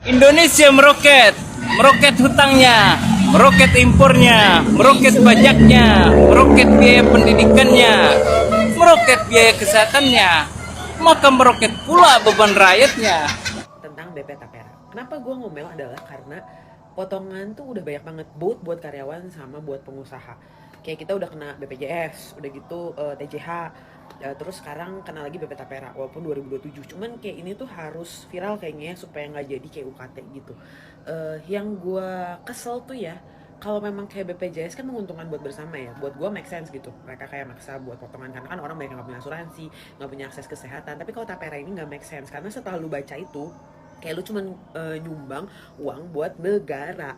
Indonesia meroket hutangnya, meroket impornya, meroket pajaknya, meroket biaya pendidikannya, meroket biaya kesehatannya, maka meroket pula beban rakyatnya. Tentang BP Tapera. Kenapa gue ngomel adalah karena potongan tuh udah banyak banget, both buat karyawan sama buat pengusaha. Kayak kita udah kena BPJS, udah gitu TJH, terus sekarang kena lagi BP Tapera walaupun 2027. Cuman kayak ini tuh harus viral kayaknya ya, supaya nggak jadi kayak UKT gitu. Yang gue kesel tuh ya, kalau memang kayak BPJS kan menguntungkan buat bersama ya, buat gue make sense gitu. Mereka kayak maksa buat potongan karena kan orang banyak yang nggak punya asuransi, nggak punya akses kesehatan. Tapi kalau Tapera ini nggak make sense karena setelah lu baca itu, kayak lu cuman nyumbang uang buat negara.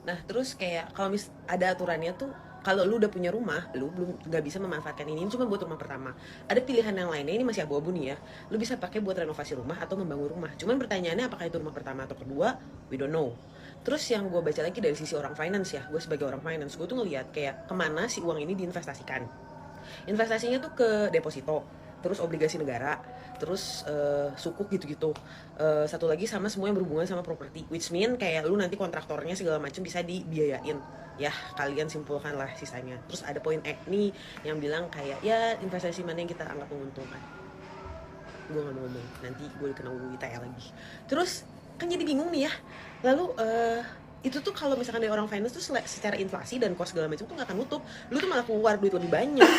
Nah terus kayak kalau ada aturannya tuh, kalau lu udah punya rumah, lu belum nggak bisa memanfaatkan ini cuma buat rumah pertama. Ada pilihan yang lainnya, ini masih abu-abu nih ya. Lu bisa pakai buat renovasi rumah atau membangun rumah. Cuman pertanyaannya apakah itu rumah pertama atau kedua, we don't know. Terus yang gue baca lagi dari sisi orang finance ya, gue sebagai orang finance, gue tuh ngelihat kayak kemana si uang ini diinvestasikan. Investasinya tuh ke deposito, terus obligasi negara, terus sukuk gitu-gitu. Satu lagi sama semua yang berhubungan sama properti, which mean kayak lu nanti kontraktornya segala macam bisa dibiayain. Ya kalian simpulkan lah sisanya. Terus ada poin nih yang bilang kayak ya investasi mana yang kita anggap menguntungkan. Gue gak mau ngomong, nanti gue kena UU ITE lagi. Terus kan jadi bingung nih ya. Lalu itu tuh kalau misalkan dari orang finance tuh secara inflasi dan cost segala macam tuh nggak akan nutup. Lu tuh malah keluar duit lebih banyak.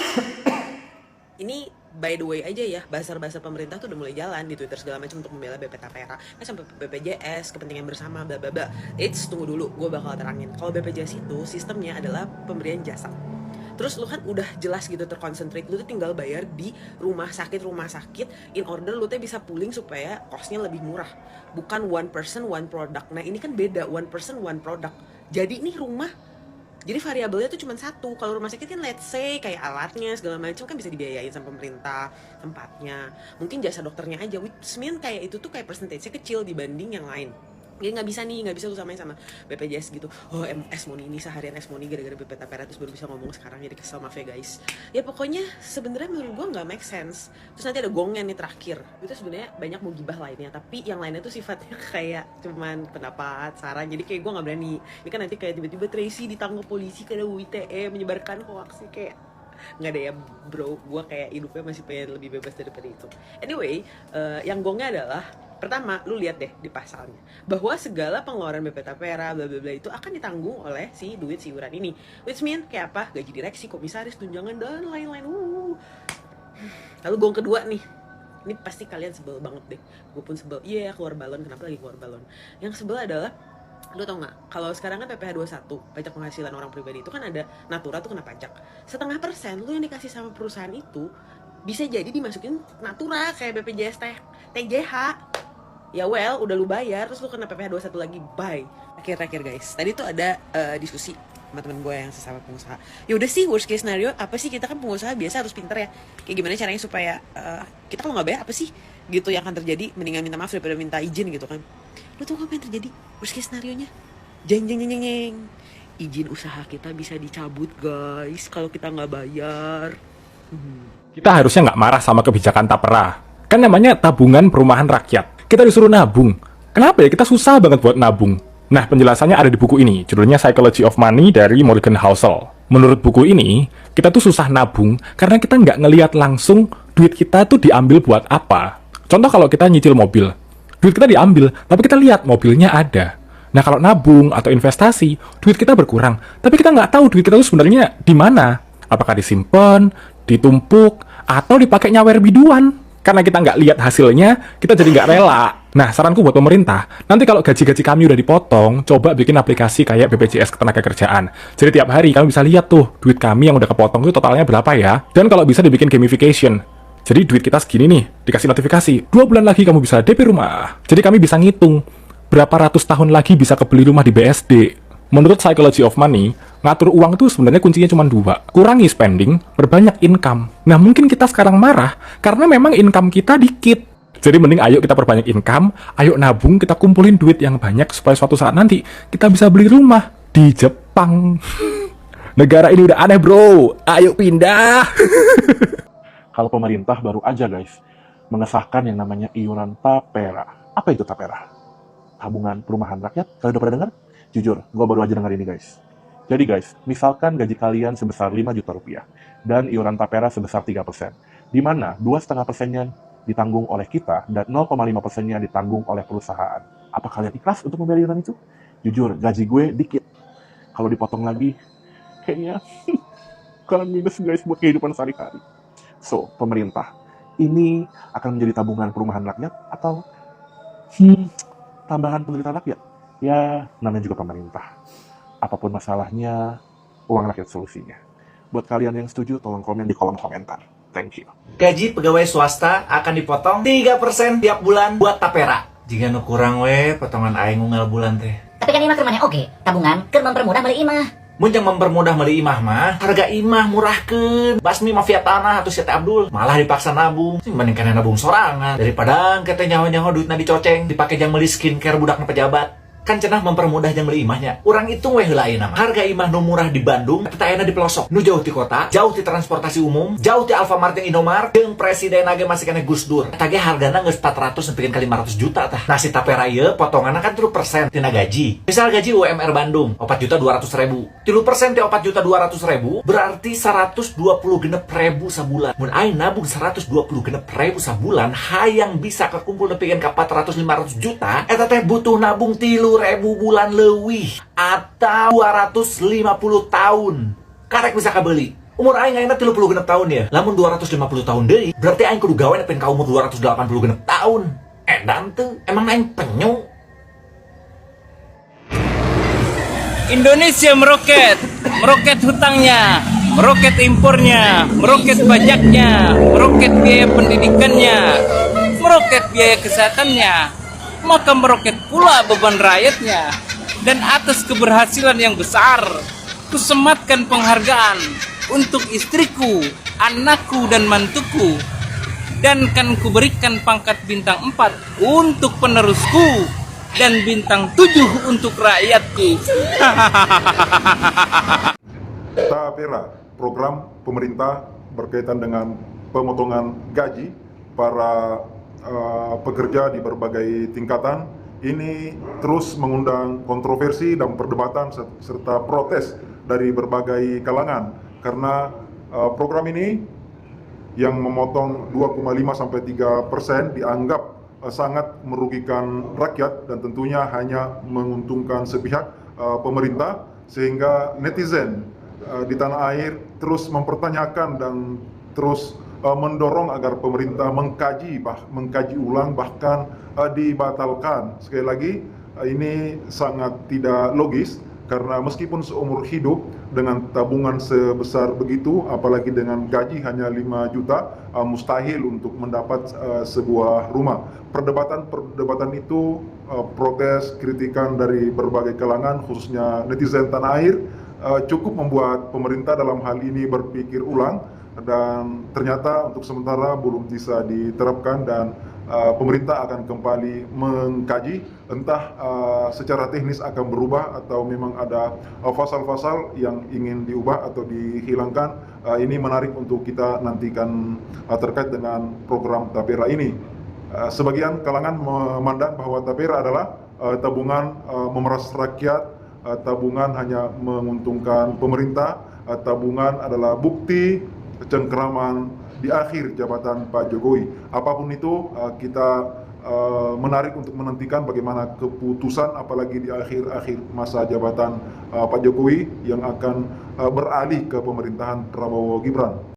Ini by the way aja ya, bahasa pemerintah tuh udah mulai jalan di Twitter segala macam untuk membela BP Tapera. Kan sampai BPJS, kepentingan bersama, bla bla bla. Tunggu dulu, gue bakal terangin. Kalau BPJS itu sistemnya adalah pemberian jasa. Terus lu kan udah jelas gitu terkonsentrate, lu tuh tinggal bayar di rumah sakit in order lu tuh bisa pooling supaya costnya lebih murah. Bukan one person one product. Nah ini kan beda, one person one product. Jadi nih rumah, jadi variabelnya tuh cuma satu. Kalau rumah sakit kan let's say kayak alatnya segala macam kan bisa dibiayain sama pemerintah, tempatnya, mungkin jasa dokternya aja, which mean kayak itu tuh kayak persentasenya kecil dibanding yang lain. Jadi nggak bisa lu samain sama BPJS gitu. Oh esmoni ini seharian esmoni gara-gara BP Tapera terus baru bisa ngomong sekarang, jadi kesel, maaf ya guys. Ya pokoknya sebenarnya menurut gue nggak make sense. Terus nanti ada gongnya nih terakhir. Itu sebenarnya banyak mau gibah lainnya, tapi yang lainnya tuh sifatnya kayak cuman pendapat, saran. Jadi kayak gue nggak berani. Ini kan nanti kayak tiba-tiba Tracy ditangkap polisi karena UU ITE menyebarkan hoax sih, kayak nggak ada ya bro, gue kayak hidupnya masih pengen lebih bebas daripada itu. Anyway, yang gongnya adalah pertama, lu lihat deh di pasalnya bahwa segala pengeluaran BP Tapera bla bla bla itu akan ditanggung oleh si duit si iuran ini, which mean kayak apa, gaji direksi, komisaris, tunjangan dan lain-lain. Lalu gong kedua nih, ini pasti kalian sebel banget deh, gue pun sebel. Iya, keluar balon. Kenapa lagi keluar balon? Yang sebel adalah, lu tau gak, kalau sekarang kan PPh 21, pajak penghasilan orang pribadi itu kan ada natura tuh kena pajak 0,5%. Lu yang dikasih sama perusahaan itu bisa jadi dimasukin natura kayak BPJS TJH. Ya well, udah lu bayar terus lu kena PPh 21 lagi, bye. Terakhir guys, tadi tuh ada diskusi sama temen gue yang sesama pengusaha. Ya udah sih, worst case scenario apa sih, kita kan pengusaha biasa harus pinter ya. Kayak gimana caranya supaya kita kalau nggak bayar apa sih gitu yang akan terjadi, mendingan minta maaf daripada minta izin gitu kan. Lu tau apa yang terjadi worst case scenario nya? Jeng izin usaha kita bisa dicabut guys kalau kita nggak bayar. Kita harusnya nggak marah sama kebijakan Tapera. Kan namanya tabungan perumahan rakyat. Kita disuruh nabung. Kenapa ya kita susah banget buat nabung? Nah, penjelasannya ada di buku ini. Judulnya Psychology of Money dari Morgan Housel. Menurut buku ini, kita tuh susah nabung karena kita nggak ngelihat langsung duit kita tuh diambil buat apa. Contoh kalau kita nyicil mobil. Duit kita diambil, tapi kita lihat mobilnya ada. Nah, kalau nabung atau investasi, duit kita berkurang. Tapi kita nggak tahu duit kita tuh sebenarnya di mana. Apakah disimpan, ditumpuk, atau dipakai nyawer biduan. Karena kita nggak lihat hasilnya, kita jadi nggak rela. Nah, saranku buat pemerintah, nanti kalau gaji-gaji kami udah dipotong, coba bikin aplikasi kayak BPJS Ketenagakerjaan. Jadi tiap hari kami bisa lihat tuh, duit kami yang udah kepotong itu totalnya berapa ya. Dan kalau bisa dibikin gamification. Jadi duit kita segini nih, dikasih notifikasi, 2 bulan lagi kamu bisa DP rumah. Jadi kami bisa ngitung, berapa ratus tahun lagi bisa kebeli rumah di BSD. Menurut Psychology of Money, ngatur uang itu sebenarnya kuncinya cuma 2. Kurangi spending, perbanyak income. Nah, mungkin kita sekarang marah karena memang income kita dikit. Jadi mending ayo kita perbanyak income, ayo nabung, kita kumpulin duit yang banyak supaya suatu saat nanti kita bisa beli rumah di Jepang. Negara ini udah aneh bro, ayo pindah. Kalau pemerintah baru aja guys mengesahkan yang namanya iuran Tapera. Apa itu Tapera? tabungan perumahan rakyat. Kalian udah pernah dengar? Jujur, gue baru aja dengar ini guys. Jadi guys, misalkan gaji kalian sebesar 5 juta rupiah dan iuran tapera sebesar 3%, di mana 2,5%-nya ditanggung oleh kita dan 0,5%-nya ditanggung oleh perusahaan. Apa kalian ikhlas untuk membayar iuran itu? Jujur, gaji gue dikit. Kalau dipotong lagi, kayaknya kalian minus guys buat kehidupan sehari-hari. So, pemerintah, ini akan menjadi tabungan perumahan rakyat atau tambahan penderitaan rakyat? Ya, namanya juga pemerintah. Apapun masalahnya, uang rakyat solusinya. Buat kalian yang setuju, tolong komen di kolom komentar. Thank you. Gaji pegawai swasta akan dipotong 3% tiap bulan buat tapera. Jika nu kurang we, potongan aing unggal bulan teh. Tapi kan imah kermannya oke, tabungan keur mempermudah beli imah. Mun yang mempermudah meuli imah mah, harga imah murahkeun. Basmi mafia tanah atuh si Teh Abdul, malah dipaksa nabung. Sing mending kana nabung sorangan daripada kete nyaho-nyaho duitna dicoceng, dipake jang meuli skincare budakna pejabat. Kan cenah mempermudah jang meuli imahnya. Urang itu we heula ayeuna mah. Harga imah nu murah di Bandung, tapi ayeuna di pelosok. Nu jauh ti kota, jauh ti transportasi umum, jauh ti Alfamart jeung Indomart, jeung presiden ge masih kena Gus Dur. Eta ge hargana geus 400 nepikeun ka 500 juta tah. Nah si tapera ieu potonganna kan 3% tina gaji. Misal gaji UMR Bandung 4.200.000. 3% ti 4.200.000 berarti 120 genep ribu sabulan. Mun aing nabung 120 genep ribu sabulan, hayang bisa kekumpul nepikeun ka 400-500 juta, eta teh butuh nabung 3.000 bulan leuwih atau 250 tahun. Karek bisa kabeli. Umur aing ayeuna 30 genep tahun ya. Lamun 250 tahun deui, berarti aing kudu gawe nepi ka umur 280 genep tahun. Edan teu, emang aing penyu. Indonesia meroket hutangnya, meroket impornya, meroket pajaknya, meroket biaya pendidikannya, meroket biaya kesehatannya, maka meroket pula beban rakyatnya. Dan atas keberhasilan yang besar, kusematkan penghargaan untuk istriku, anakku, dan mantuku. Dan kan kuberikan pangkat bintang 4 untuk penerusku, dan bintang 7 untuk rakyatku. Tapera, program pemerintah berkaitan dengan pemotongan gaji para pekerja di berbagai tingkatan, ini terus mengundang kontroversi dan perdebatan serta protes dari berbagai kalangan karena program ini yang memotong 2,5-3% dianggap sangat merugikan rakyat dan tentunya hanya menguntungkan sepihak pemerintah, sehingga netizen di tanah air terus mempertanyakan dan terus mendorong agar pemerintah mengkaji ulang bahkan dibatalkan. Sekali lagi, ini sangat tidak logis karena meskipun seumur hidup dengan tabungan sebesar begitu, apalagi dengan gaji hanya 5 juta, mustahil untuk mendapat sebuah rumah. Perdebatan itu, protes, kritikan dari berbagai kalangan, khususnya netizen tanah air, cukup membuat pemerintah dalam hal ini berpikir ulang, dan ternyata untuk sementara belum bisa diterapkan dan pemerintah akan kembali mengkaji entah secara teknis akan berubah atau memang ada pasal-pasal yang ingin diubah atau dihilangkan. Ini menarik untuk kita nantikan terkait dengan program tapera ini. Sebagian kalangan memandang bahwa tapera adalah tabungan memeras rakyat, tabungan hanya menguntungkan pemerintah, tabungan adalah bukti kecengkeraman di akhir jabatan Pak Jokowi. Apapun itu, kita menarik untuk menantikan bagaimana keputusan, apalagi di akhir-akhir masa jabatan Pak Jokowi yang akan beralih ke pemerintahan Prabowo Gibran.